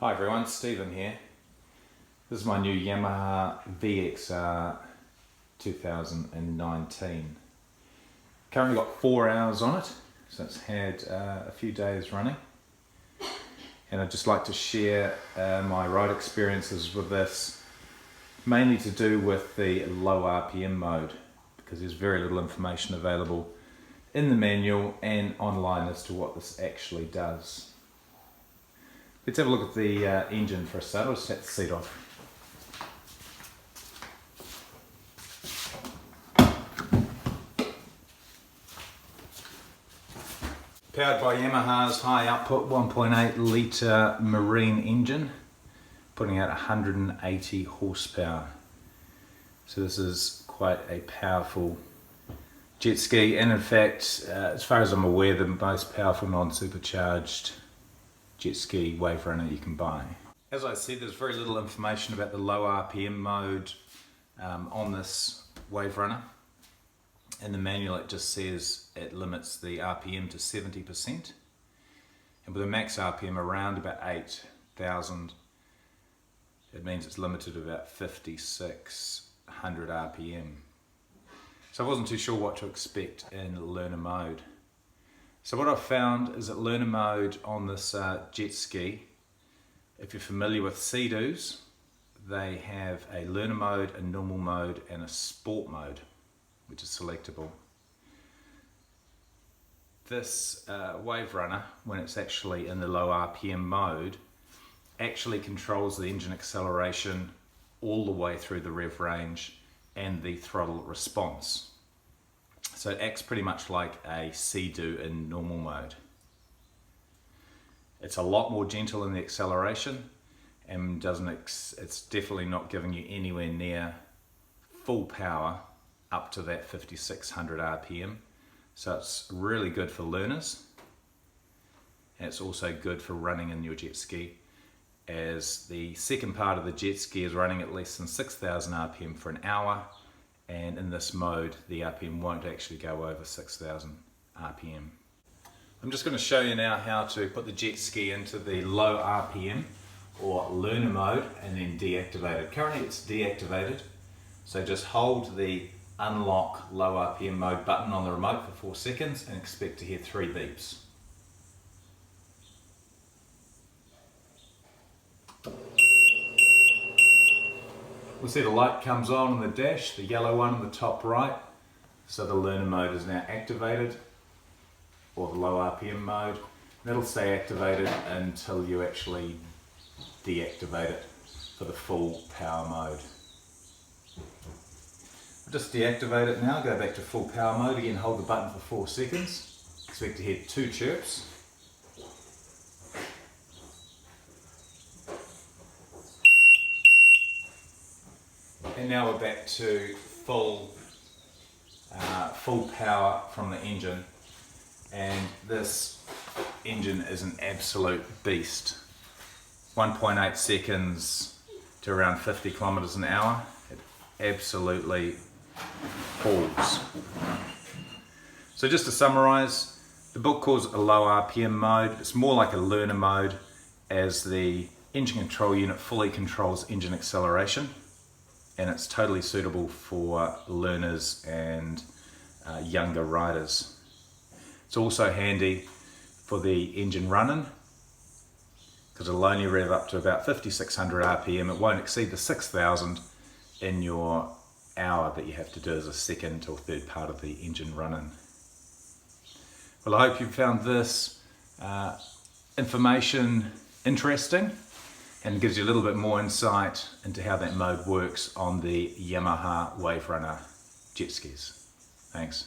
Hi everyone, Stephen here. This is my new Yamaha WaveRunner 2019. Currently got 4 hours on it, so it's had a few days running. And I'd just like to share my ride experiences with this, mainly to do with the low RPM mode, because there's very little information available in the manual and online as to what this actually does. Let's have a look at the engine for a start. I'll just take the seat off. Powered by Yamaha's high output 1.8 litre marine engine, putting out 180 horsepower. So this is quite a powerful jet ski, and in fact, as far as I'm aware, the most powerful non-supercharged jet ski WaveRunner you can buy. As I said, there's very little information about the low RPM mode on this WaveRunner. In the manual it just says it limits the RPM to 70%, and with a max RPM around about 8,000, it means it's limited to about 5,600 RPM. So I wasn't too sure what to expect in learner mode. So what I've found is that learner mode on this jet ski, if you're familiar with Sea-Doos, they have a learner mode, a normal mode and a sport mode, which is selectable. This WaveRunner, when it's actually in the low RPM mode, actually controls the engine acceleration all the way through the rev range and the throttle response. So it acts pretty much like a Sea-Doo in normal mode. It's a lot more gentle in the acceleration and it's definitely not giving you anywhere near full power up to that 5,600 RPM. So it's really good for learners, and it's also good for running in your jet ski, as the second part of the jet ski is running at less than 6,000 RPM for an hour, and in this mode the RPM won't actually go over 6,000 RPM. I'm just going to show you now how to put the jet ski into the low RPM or learner mode and then deactivate it. Currently it's deactivated, so just hold the unlock low RPM mode button on the remote for 4 seconds and expect to hear 3 beeps. We'll see the light comes on the dash, the yellow one on the top right, so the learner mode is now activated, or the low RPM mode. That'll stay activated until you actually deactivate it for the full power mode. I'll just deactivate it now, go back to full power mode, again hold the button for 4 seconds, expect to hear 2 chirps. And now we're back to full power from the engine, and this engine is an absolute beast. 1.8 seconds to around 50 kilometers an hour. It absolutely hauls. So just to summarize, the book calls it a low RPM mode. It's more like a learner mode, as the engine control unit fully controls engine acceleration, and it's totally suitable for learners and younger riders. It's also handy for the engine running, because it'll only rev up to about 5,600 RPM. It won't exceed the 6,000 in your hour that you have to do as a second or third part of the engine running. Well, I hope you found this information interesting, and gives you a little bit more insight into how that mode works on the Yamaha WaveRunner jet skis. Thanks.